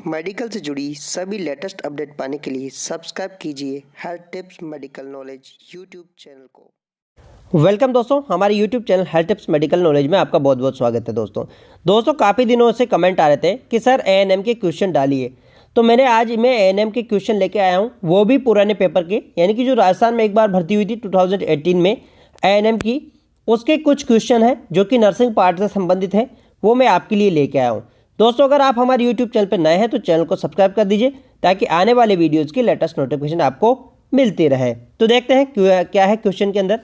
Medical से जुड़ी सभी लेटेस्ट अपडेट पाने के लिए सब्सक्राइब कीजिए health tips medical knowledge YouTube channel को। वेलकम दोस्तों, हमारे YouTube channel health tips medical knowledge में आपका बहुत बहुत स्वागत है। दोस्तों काफ़ी दिनों से कमेंट आ रहे थे कि सर एएनएम के क्वेश्चन डालिए, तो मैंने आज मैं एएनएम के क्वेश्चन लेके आया हूँ, वो भी पुराने पेपर के, यानी कि जो राजस्थान में एक बार भर्ती हुई थी 2018 में एएनएम की, उसके कुछ क्वेश्चन हैं जो कि नर्सिंग पार्ट से संबंधित है, वो मैं आपके लिए लेके आया हूँ। दोस्तों अगर आप हमारे यूट्यूब चैनल पर नए हैं तो चैनल को सब्सक्राइब कर दीजिए ताकि आने वाले वीडियोज़ की लेटेस्ट नोटिफिकेशन आपको मिलती रहे। तो देखते हैं क्या है क्वेश्चन के अंदर।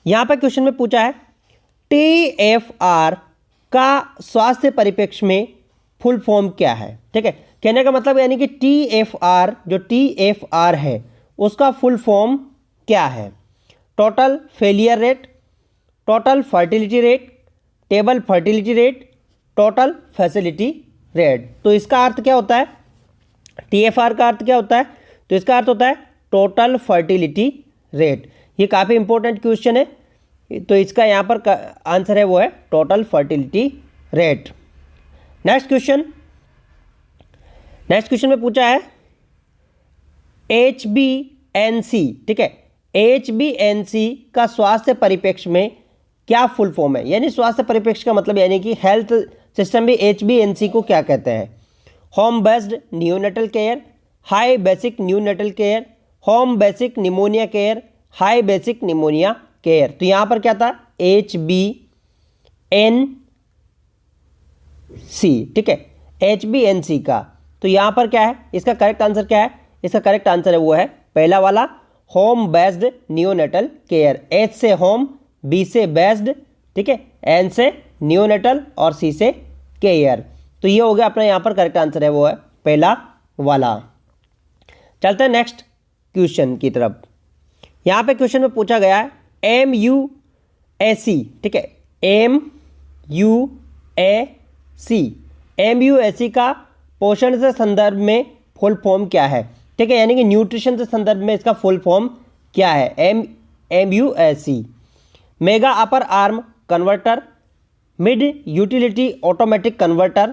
यहाँ पर क्वेश्चन में पूछा है TFR का स्वास्थ्य परिप्रेक्ष्य में फुल फॉर्म क्या है। ठीक है, कहने का मतलब यानी कि TFR जो TFR है उसका फुल फॉर्म क्या है। Total failure rate, total fertility rate, table fertility rate, total facility rate. तो इसका अर्थ क्या होता है, TFR का अर्थ क्या होता है, तो इसका अर्थ होता है टोटल फर्टिलिटी रेट। ये काफ़ी इंपॉर्टेंट क्वेश्चन है, तो इसका यहाँ पर आंसर है वो है total fertility rate. Next question में पूछा है HbA1c। ठीक है, HbA1c का स्वास्थ्य परिप्रेक्ष्य में क्या फुल फॉर्म है, यानी स्वास्थ्य परिप्रेक्ष्य का मतलब यानी कि हेल्थ सिस्टम में HbA1c को क्या कहते हैं। Home based neonatal care, high basic neonatal care, home basic pneumonia care, high basic pneumonia care. तो यहाँ पर क्या था HbA1c। ठीक है, HbA1c का, तो यहाँ पर क्या है, इसका करेक्ट आंसर क्या है, इसका करेक्ट आंसर है वो है पहला वाला home based neonatal care. H से होम, B से बेस्ड, ठीक है, N से न्यूनेटल और C से केयर। तो ये हो गया अपना यहाँ पर करेक्ट आंसर है वो है पहला वाला। चलते हैं नेक्स्ट क्वेश्चन की तरफ। यहाँ पे क्वेश्चन में पूछा गया है MUAC। ठीक है, MUAC का पोषण से संदर्भ में फुल फॉर्म क्या है। ठीक है, यानी कि न्यूट्रिशन से संदर्भ में इसका फुल फॉर्म क्या है। MUAC mega upper arm converter, mid utility automatic converter,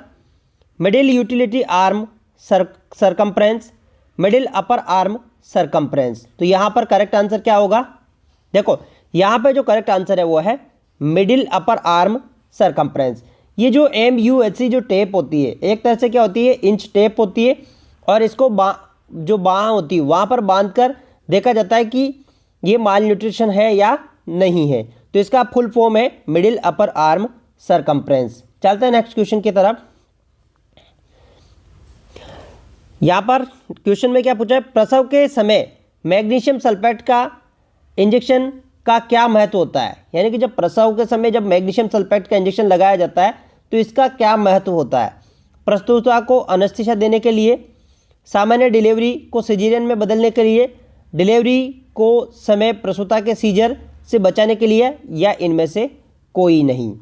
middle utility arm circumference, middle upper arm circumference. तो यहाँ पर करेक्ट आंसर क्या होगा, देखो यहाँ पे जो करेक्ट आंसर है वो है मिडिल अपर आर्म सरकम्फ्रेंस। ये जो MUAC जो टेप होती है, एक तरह से क्या होती है, इंच टेप होती है, और इसको जो बाँह होती है वहाँ पर बांधकर देखा जाता है कि ये माल न्यूट्रिशन है या नहीं है। तो इसका फुल फॉर्म है मिडिल अपर आर्म सरकम्फ्रेंस। चलते हैं नेक्स्ट क्वेश्चन की तरफ। यहाँ पर क्वेश्चन में क्या पूछा है, प्रसव के समय मैग्नीशियम सल्फेट का इंजेक्शन का क्या महत्व होता है। यानी कि जब प्रसव के समय जब मैग्नीशियम सल्फेट का इंजेक्शन लगाया जाता है तो इसका क्या महत्व होता है। प्रसूता को एनेस्थीसिया देने के लिए, सामान्य डिलीवरी को सिजेरियन में बदलने के लिए, डिलीवरी को समय प्रसूता के सीजर से बचाने के लिए, या इनमें से कोई नहीं।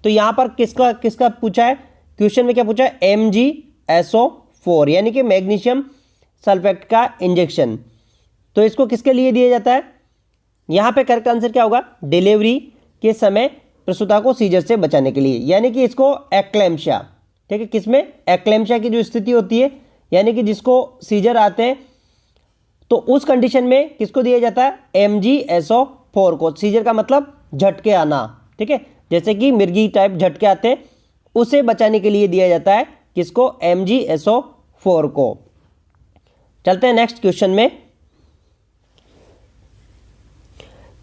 तो यहाँ पर किसका पूछा है, क्वेश्चन में क्या पूछा है MgSO4 यानी कि मैग्नीशियम सल्फेट का इंजेक्शन। तो इसको किसके लिए दिया जाता है, यहाँ पे करेक्ट आंसर क्या होगा, डिलीवरी के समय प्रसूता को सीजर से बचाने के लिए, यानी कि इसको एक्लेम्शिया। ठीक है, किसमें, एक्लेम्शिया की जो स्थिति होती है, यानी कि जिसको सीजर आते हैं, तो उस कंडीशन में किसको दिया जाता है, MgSO4 को। सीजर का मतलब झटके आना, ठीक है, जैसे कि मिर्गी टाइप झटके आते हैं, उसे बचाने के लिए दिया जाता है किसको, MgSO4 को। चलते हैं नेक्स्ट क्वेश्चन में।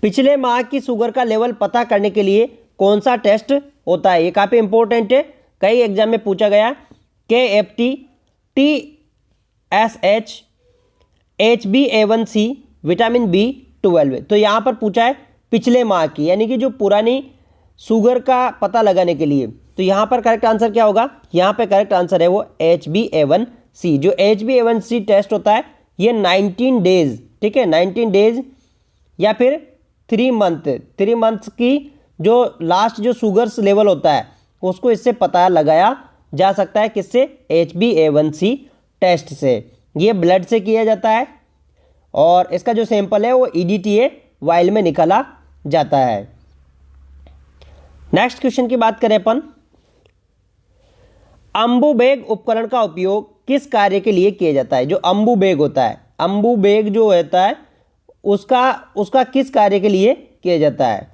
पिछले माह की शुगर का लेवल पता करने के लिए कौन सा टेस्ट होता है। ये काफ़ी इंपॉर्टेंट है, कई एग्जाम में पूछा गया। KFT, TSH, HbA1c, vitamin B12। तो यहाँ पर पूछा है पिछले माह की, यानी कि जो पुरानी शुगर का पता लगाने के लिए। तो यहाँ पर करेक्ट आंसर क्या होगा, यहाँ पे करेक्ट आंसर है वो HbA1c। जो HbA1c टेस्ट होता है ये 19 डेज, ठीक है, 19 डेज या फिर 3 मंथ्स की जो लास्ट जो शुगर्स लेवल होता है उसको इससे पता लगाया जा सकता है, किससे, HbA1c टेस्ट से। ये ब्लड से किया जाता है और इसका जो सैंपल है वो EDTA वाइल में निकाला जाता है। नेक्स्ट क्वेश्चन की बात करें अपन, अम्बुबैग उपकरण का उपयोग किस कार्य के लिए किया जाता है? जो अम्बुबेग होता है, अम्बुबेग जो होता है उसका किस कार्य के लिए किया जाता है?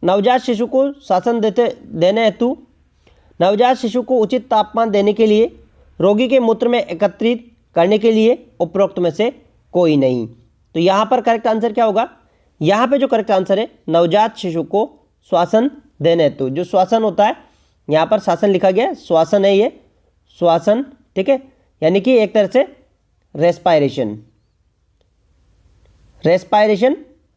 नवजात शिशु को शासन देने हेतु, नवजात शिशु को उचित तापमान देने के लिए, रोगी के मूत्र में एकत्रित करने के लिए, उपरोक्त में से कोई नहीं। तो यहाँ पर करेक्ट आंसर क्या होगा? यहाँ पे जो करेक्ट आंसर है नवजात शिशु को श्वासन देने हेतु। जो श्वासन होता है, यहाँ पर शासन लिखा गया है, श्वासन है ये, श्वासन, ठीक है, यानी कि एक तरह से रेस्पायरेशन, रेस्पायरेशन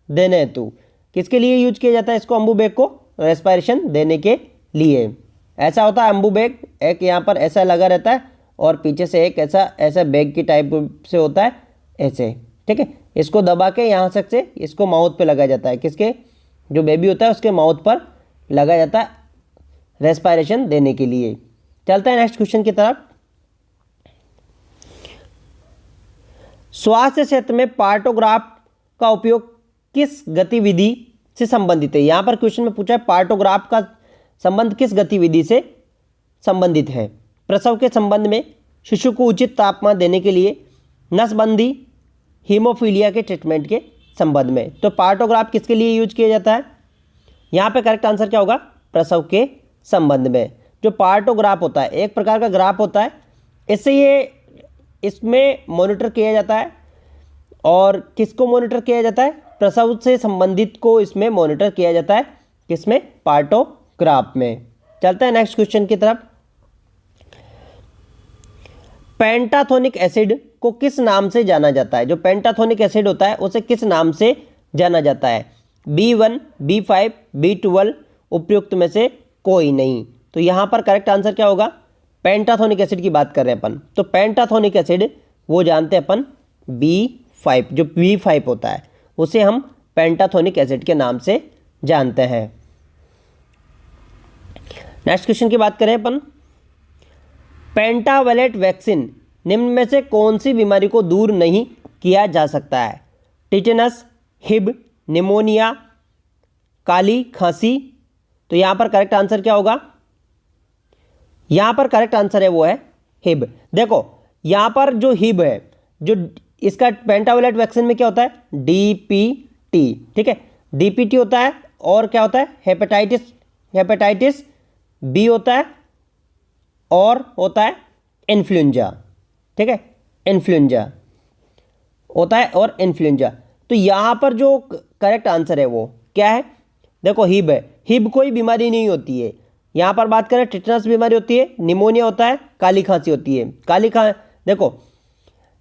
देने हेतु किसके लिए यूज किया जाता है इसको? अम्बुबेग को रेस्पायरेशन देने के लिए। ऐसा होता है अम्बुबेग, एक यहाँ पर ऐसा लगा रहता है और पीछे से एक ऐसा बैग की टाइप से होता है ऐसे, ठीक है। इसको दबा के यहाँ से इसको माउथ पे लगाया जाता है, किसके? जो बेबी होता है उसके माउथ पर लगाया जाता है रेस्पायरेशन देने के लिए। चलते हैं नेक्स्ट क्वेश्चन की तरफ। स्वास्थ्य क्षेत्र में पार्टोग्राफ का उपयोग किस गतिविधि से संबंधित है? यहाँ पर क्वेश्चन में पूछा है पार्टोग्राफ का संबंध किस गतिविधि से संबंधित है? प्रसव के संबंध में, शिशु को उचित तापमान देने के लिए, नसबंदी, हीमोफीलिया के ट्रीटमेंट के संबंध में। तो पार्टोग्राफ किसके लिए यूज किया जाता है? यहाँ पे करेक्ट आंसर क्या होगा? प्रसव के संबंध में। जो पार्टोग्राफ होता है एक प्रकार का ग्राफ होता है, इसमें मॉनिटर किया जाता है। और किसको मॉनिटर किया जाता है? प्रसव से संबंधित को इसमें मॉनिटर किया जाता है, किसमें? पार्टोग्राफ में। चलते हैं नेक्स्ट क्वेश्चन की तरफ। पेंटाथोनिक एसिड को किस नाम से जाना जाता है? जो पेंटाथोनिक एसिड होता है उसे किस नाम से जाना जाता है? B1, B5, B12, उपयुक्त में से कोई नहीं। तो यहाँ पर करेक्ट आंसर क्या होगा? पेंटाथोनिक एसिड की बात कर रहे हैं अपन, तो पेंटाथोनिक एसिड वो जानते हैं अपन B5, जो B5 होता है उसे हम पेंटाथोनिक एसिड के नाम से जानते हैं। नेक्स्ट क्वेश्चन की बात करें अपन। पेंटावेलेट वैक्सीन निम्न में से कौन सी बीमारी को दूर नहीं किया जा सकता है? टिटेनस, हिब, निमोनिया, काली खांसी। तो यहाँ पर करेक्ट आंसर क्या होगा? यहाँ पर करेक्ट आंसर है वो है हिब। देखो यहाँ पर जो हिब है, जो इसका पेंटावेलेट वैक्सीन में क्या होता है? DPT, ठीक है, DPT होता है। और क्या होता है? हेपेटाइटिस बी होता है और होता है इन्फ्लुएंजा, ठीक है, इन्फ्लुएंजा होता है और इन्फ्लुएंजा। तो यहाँ पर जो करेक्ट आंसर है वो क्या है? देखो हिब है, हिब कोई बीमारी नहीं होती है। यहाँ पर बात करें टिटनस बीमारी होती है, निमोनिया होता है, काली खांसी होती है। देखो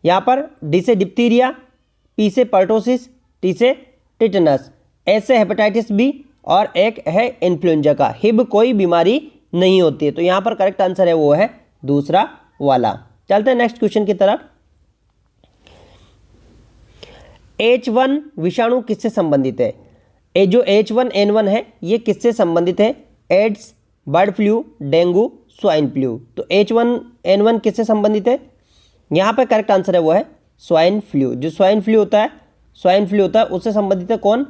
यहाँ पर डी से डिप्थीरिया, पी से पर्टोसिस, टी से टिटनस, एस से हेपेटाइटिस बी और एक है इन्फ्लुएंजा का। हिब कोई बीमारी नहीं होती है। तो यहाँ पर करेक्ट आंसर है वो है दूसरा वाला। चलते हैं नेक्स्ट क्वेश्चन की तरफ। H1 विषाणु किससे संबंधित है? ये जो H1N1 है ये किससे संबंधित है? AIDS, bird flu, dengue, swine flu. तो H1N1 किससे संबंधित है? यहाँ पर करेक्ट आंसर है वो है स्वाइन फ्लू। जो स्वाइन फ्लू होता है उससे संबंधित है कौन?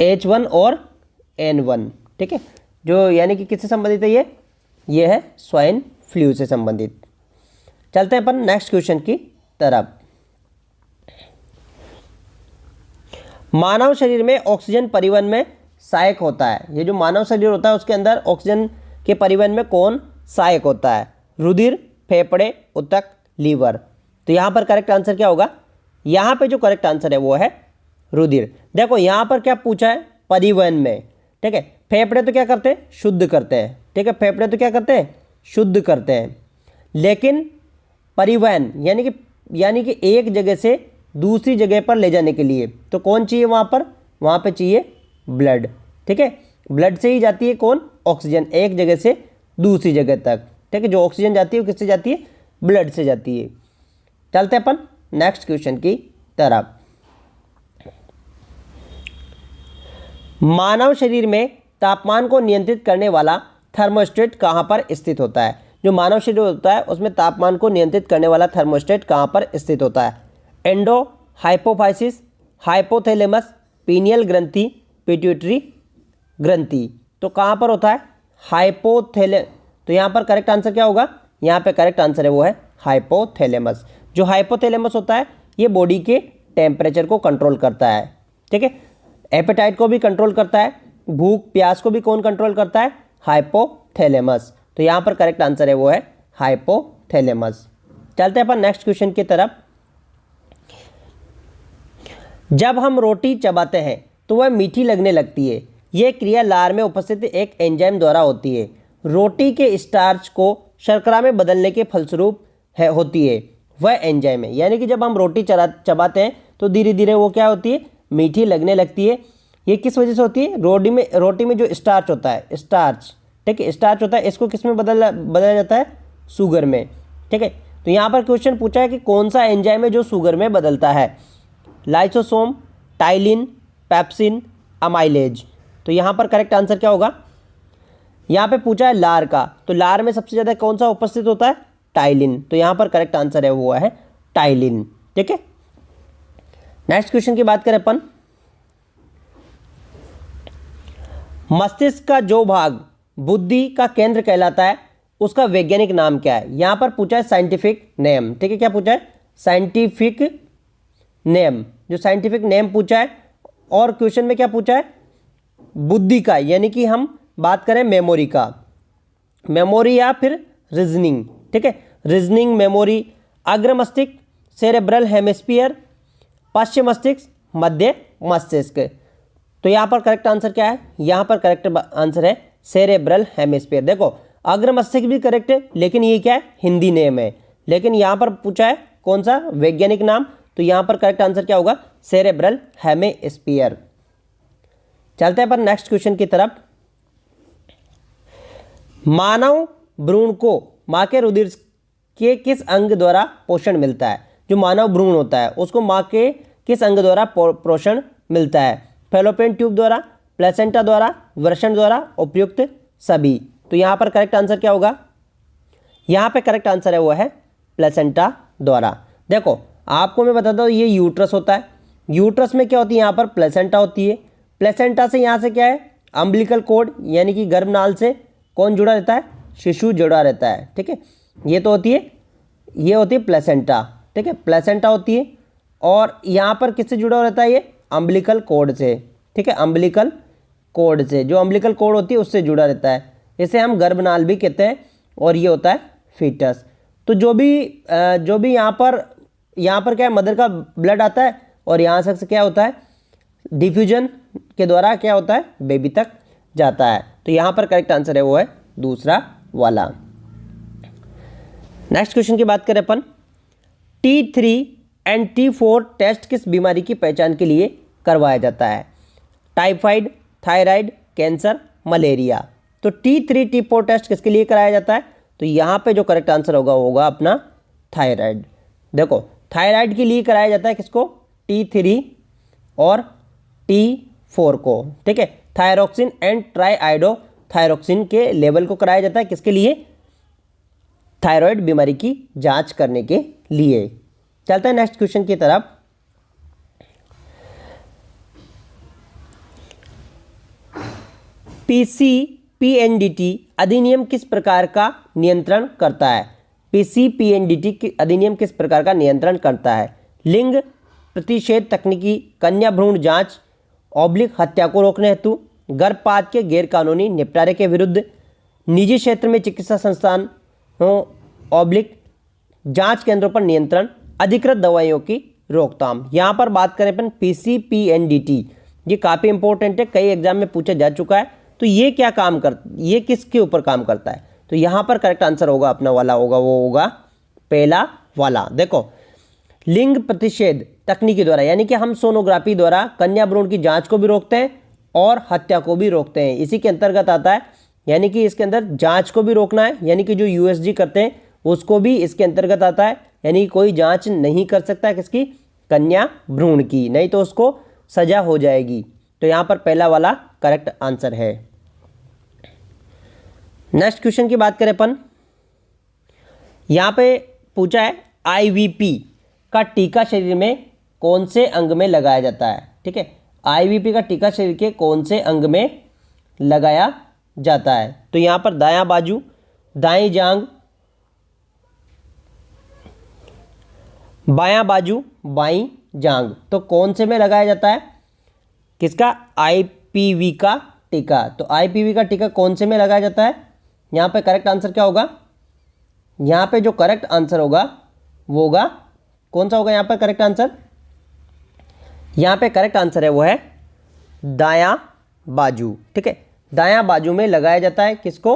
H1 और N1, ठीक है, जो यानी कि किससे संबंधित है? ये है स्वाइन फ्लू से संबंधित। चलते हैं अपन नेक्स्ट क्वेश्चन की तरफ। मानव शरीर में ऑक्सीजन परिवहन में सहायक होता है। ये जो मानव शरीर होता है उसके अंदर ऑक्सीजन के परिवहन में कौन सहायक होता है? रुधिर, फेफड़े, ऊतक, लीवर। तो यहाँ पर करेक्ट आंसर क्या होगा? यहाँ पे जो करेक्ट आंसर है वो है रुधिर। देखो यहाँ पर क्या पूछा है? परिवहन में, ठीक है। फेफड़े तो क्या करते हैं? शुद्ध करते हैं, ठीक है, फेफड़े तो क्या करते हैं? शुद्ध करते हैं। लेकिन परिवहन यानी कि एक जगह से दूसरी जगह पर ले जाने के लिए तो कौन चाहिए वहाँ पर? वहाँ पे चाहिए ब्लड, ठीक है। ब्लड से ही जाती है कौन? ऑक्सीजन, एक जगह से दूसरी जगह तक, ठीक है। जो ऑक्सीजन जाती है वो किससे जाती है? ब्लड से जाती है। चलते हैं अपन नेक्स्ट क्वेश्चन की तरफ। मानव शरीर में तापमान को नियंत्रित करने वाला थर्मोस्टेट कहाँ पर स्थित होता है? जो मानव शरीर होता है उसमें तापमान को नियंत्रित करने वाला थर्मोस्टेट कहाँ पर स्थित होता है? एंडो, हाइपोफाइसिस, हाइपोथैलेमस, पीनियल ग्रंथि, पिट्यूटरी ग्रंथि। तो कहाँ पर होता है? हाइपोथैलेमस। तो यहाँ पर करेक्ट आंसर क्या होगा? यहाँ पे करेक्ट आंसर है वो है हाइपोथैलेमस। जो हाइपोथैलेमस होता है ये बॉडी के टेम्परेचर को कंट्रोल करता है, ठीक है। एपेटाइट को भी कंट्रोल करता है, भूख प्यास को भी कौन कंट्रोल करता है? हाइपोथैलेमस। तो यहाँ पर करेक्ट आंसर है वो है हाइपोथैलेमस। चलते हैं अपन नेक्स्ट क्वेश्चन की तरफ। जब हम रोटी चबाते हैं तो वह मीठी लगने लगती है। यह क्रिया लार में उपस्थित एक एंजाइम द्वारा होती है। रोटी के स्टार्च को शर्करा में बदलने के फलस्वरूप होती है वह एंजाइम है। यानी कि जब हम रोटी चबाते हैं तो धीरे धीरे वो क्या होती है? मीठी लगने लगती है। ये किस वजह से होती है? रोटी में जो स्टार्च होता है, स्टार्च, ठीक है, स्टार्च होता है, इसको किस में बदला जाता है? शुगर में, ठीक है। तो यहाँ पर क्वेश्चन पूछा है कि कौन सा एंजाइम है जो शुगर में बदलता है? Lysosome, ptyalin, pepsin, amylase. तो यहाँ पर करेक्ट आंसर क्या होगा? यहाँ पे पूछा है लार का, तो लार में सबसे ज़्यादा कौन सा उपस्थित होता है? टाइलिन। तो यहाँ पर करेक्ट आंसर है वो है टाइलिन, ठीक है। नेक्स्ट क्वेश्चन की बात करें अपन। मस्तिष्क का जो भाग बुद्धि का केंद्र कहलाता है उसका वैज्ञानिक नाम क्या है? यहाँ पर पूछा है साइंटिफिक नेम, ठीक है। क्या पूछा है? Scientific name. जो साइंटिफिक नेम पूछा है, और क्वेश्चन में क्या पूछा है? बुद्धि का, यानी कि हम बात करें मेमोरी का, मेमोरी या फिर रीजनिंग, ठीक है। रीजनिंग, मेमोरी, अग्र मस्तिष्क, सेरेब्रल हेमिस्फीयर, पश्चिम मस्तिष्क, मध्य मस्तिष्क। तो यहाँ पर करेक्ट आंसर क्या है? यहाँ पर करेक्ट आंसर है सेरेब्रल हेमिस्फीयर। देखो अग्र मस्तिष्क भी करेक्ट है, लेकिन ये क्या है? हिंदी नेम है। लेकिन यहाँ पर पूछा है कौन सा वैज्ञानिक नाम, तो यहाँ पर करेक्ट आंसर क्या होगा? Cerebral hemisphere. चलते हैं पर नेक्स्ट क्वेश्चन की तरफ। मानव भ्रूण को माँ के रुधिर के किस अंग द्वारा पोषण मिलता है? जो मानव भ्रूण होता है उसको माँ के किस अंग द्वारा पोषण मिलता है? फैलोपियन ट्यूब द्वारा, प्लेसेंटा द्वारा, वृषण द्वारा, उपयुक्त सभी। तो यहाँ पर करेक्ट आंसर क्या होगा? यहाँ पे करेक्ट आंसर है वो है प्लेसेंटा द्वारा। देखो आपको मैं बताता हूँ, ये यूट्रस होता है, यूट्रस में क्या होती है? यहाँ पर प्लेसेंटा होती है। प्लेसेंटा से यहाँ से क्या है? अम्बिलिकल कोड, यानी कि गर्भनाल से कौन जुड़ा रहता है? शिशु जुड़ा रहता है, ठीक है। ये तो होती है, ये होती है प्लेसेंटा, ठीक है, प्लेसेंटा होती है। और यहाँ पर किससे जुड़ा रहता है? ये अम्बिलिकल कोड से, ठीक है, अम्बिलिकल कोड से, जो अम्बिलिकल कोड होती है उससे जुड़ा रहता है। इसे हम गर्भनाल भी कहते हैं, और ये होता है फीटस। तो जो भी यहाँ पर क्या है? मदर का ब्लड आता है, और यहाँ से क्या होता है? डिफ्यूजन के द्वारा क्या होता है? बेबी तक जाता है। तो यहाँ पर करेक्ट आंसर है वो है दूसरा वाला। नेक्स्ट क्वेश्चन की बात करें अपन। T3 एंड T4 टेस्ट किस बीमारी की पहचान के लिए करवाया जाता है? Typhoid, thyroid, cancer, malaria. तो T3 T4 टेस्ट किसके लिए कराया जाता है? तो यहाँ पे जो करेक्ट आंसर होगा वो होगा अपना थायराइड। देखो थायराइड के लिए कराया जाता है किसको? T3 और T4 को, ठीक है। थायरोक्सिन एंड ट्राईआइडो थायरोक्सिन के लेवल को कराया जाता है किसके लिए? थायराइड बीमारी की जांच करने के लिए। चलते हैं नेक्स्ट क्वेश्चन की तरफ। PCPNDT अधिनियम किस प्रकार का नियंत्रण करता है? PCPNDT अधिनियम किस प्रकार का नियंत्रण करता है? लिंग प्रतिषेध तकनीकी, कन्या भ्रूण जांच, ऑब्लिक हत्या को रोकने हेतु, गर्भपात के गैरकानूनी निपटारे के विरुद्ध, निजी क्षेत्र में चिकित्सा संस्थान ऑब्लिक जांच केंद्रों पर नियंत्रण, अधिकृत दवाइयों की रोकथाम। यहाँ पर बात करें अपन PCPNDT, ये काफ़ी इंपॉर्टेंट है, कई एग्जाम में पूछा जा चुका है। तो ये क्या काम ये किसके ऊपर काम करता है? तो यहाँ पर करेक्ट आंसर होगा अपना वाला होगा, वो होगा पहला वाला। देखो लिंग प्रतिषेध तकनीकी द्वारा, यानी कि हम सोनोग्राफी द्वारा कन्या भ्रूण की जांच को भी रोकते हैं और हत्या को भी रोकते हैं, इसी के अंतर्गत आता है। यानी कि इसके अंदर जांच को भी रोकना है, यानी कि जो USG करते हैं उसको भी इसके अंतर्गत आता है। यानी कोई जांच नहीं कर सकता है किसकी? कन्या भ्रूण की, नहीं तो उसको सजा हो जाएगी। तो यहाँ पर पहला वाला करेक्ट आंसर है। नेक्स्ट क्वेश्चन की बात करें अपन। यहाँ पे पूछा है IVP का टीका शरीर में कौन से अंग में लगाया जाता है? ठीक है, IVP का टीका शरीर के कौन से अंग में लगाया जाता है। तो यहाँ पर दायां बाजू, दाएं जांग, बायां बाजू, बाईं जांग, तो कौन से में लगाया जाता है? किसका? आईपीवी का टीका। तो आईपीवी का टीका कौन से में लगाया जाता है? यहाँ पे करेक्ट आंसर क्या होगा? यहाँ पे जो करेक्ट आंसर होगा वो होगा, कौन सा होगा यहाँ पर करेक्ट आंसर? यहाँ पे करेक्ट आंसर है वो है दायां बाजू। ठीक है, दायां बाजू में लगाया जाता है किसको?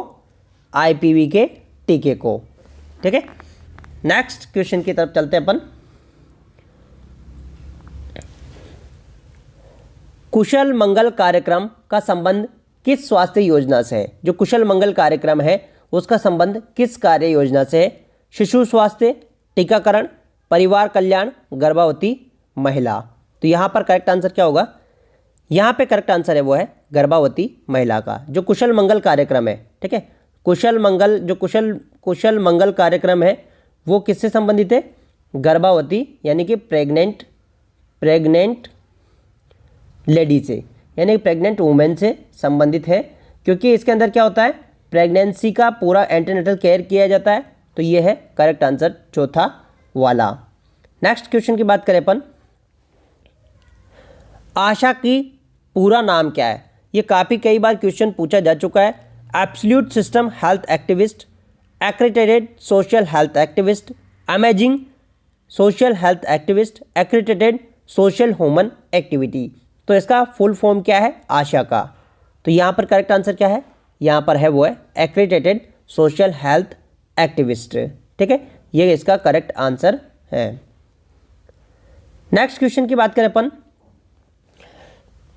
आईपीवी के टीके को। ठीक है, नेक्स्ट क्वेश्चन की तरफ चलते हैं अपन। कुशल मंगल कार्यक्रम का संबंध किस स्वास्थ्य योजना से है? जो कुशल मंगल कार्यक्रम है उसका संबंध किस कार्य योजना से है? शिशु स्वास्थ्य, टीकाकरण, परिवार कल्याण, गर्भवती महिला। तो यहाँ पर करेक्ट आंसर क्या होगा? यहाँ पे करेक्ट आंसर है वो है गर्भवती महिला का, जो कुशल मंगल कार्यक्रम है। ठीक है, कुशल मंगल, जो कुशल मंगल कार्यक्रम है वो किससे संबंधित है? गर्भवती यानी कि प्रेग्नेंट लेडी से, यानी प्रेग्नेंट वुमेन से संबंधित है, क्योंकि इसके अंदर क्या होता है? प्रेगनेंसी का पूरा एंटीनेटल केयर किया जाता है। तो ये है करेक्ट आंसर चौथा वाला। नेक्स्ट क्वेश्चन की बात करें अपन, आशा की पूरा नाम क्या है? ये काफ़ी कई बार क्वेश्चन पूछा जा चुका है। Absolute system health activist, accredited social health activist, amazing social health activist, accredited social human activity. तो इसका फुल फॉर्म क्या है आशा का? तो यहाँ पर करेक्ट आंसर क्या है? यहाँ पर है वो है एक्रेडिटेड सोशल हेल्थ एक्टिविस्ट। ठीक है, ये इसका करेक्ट आंसर है। नेक्स्ट क्वेश्चन की बात करें अपन,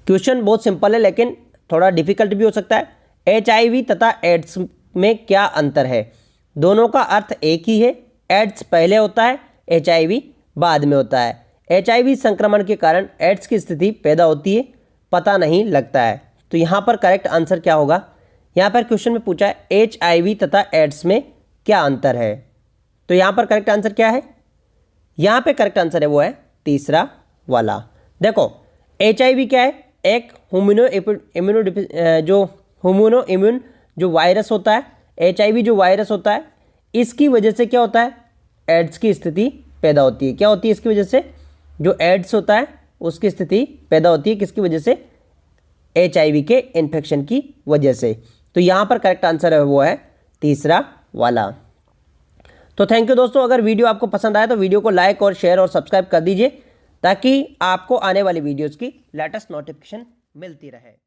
क्वेश्चन बहुत सिंपल है लेकिन थोड़ा डिफिकल्ट भी हो सकता है। HIV तथा एड्स में क्या अंतर है? दोनों का अर्थ एक ही है। एड्स पहले होता है, HIV बाद में होता है। HIV संक्रमण के कारण एड्स की स्थिति पैदा होती है, पता नहीं लगता है। तो यहाँ पर करेक्ट आंसर क्या होगा? यहाँ पर क्वेश्चन में पूछा है HIV तथा एड्स में क्या अंतर है। तो यहाँ पर करेक्ट आंसर क्या है? यहाँ पे करेक्ट आंसर है वो है तीसरा वाला। देखो HIV क्या है? एक ह्यूमनो इम्यून जो वायरस होता है, HIV जो वायरस होता है, इसकी वजह से क्या होता है? एड्स की स्थिति पैदा होती है। क्या होती है इसकी वजह से? जो एड्स होता है उसकी स्थिति पैदा होती है किसकी वजह से? HIV के इन्फेक्शन की वजह से। तो यहाँ पर करेक्ट आंसर है वो है तीसरा वाला। तो थैंक यू दोस्तों, अगर वीडियो आपको पसंद आया तो वीडियो को लाइक और शेयर और सब्सक्राइब कर दीजिए ताकि आपको आने वाली वीडियोज़ की लेटेस्ट नोटिफिकेशन मिलती रहे।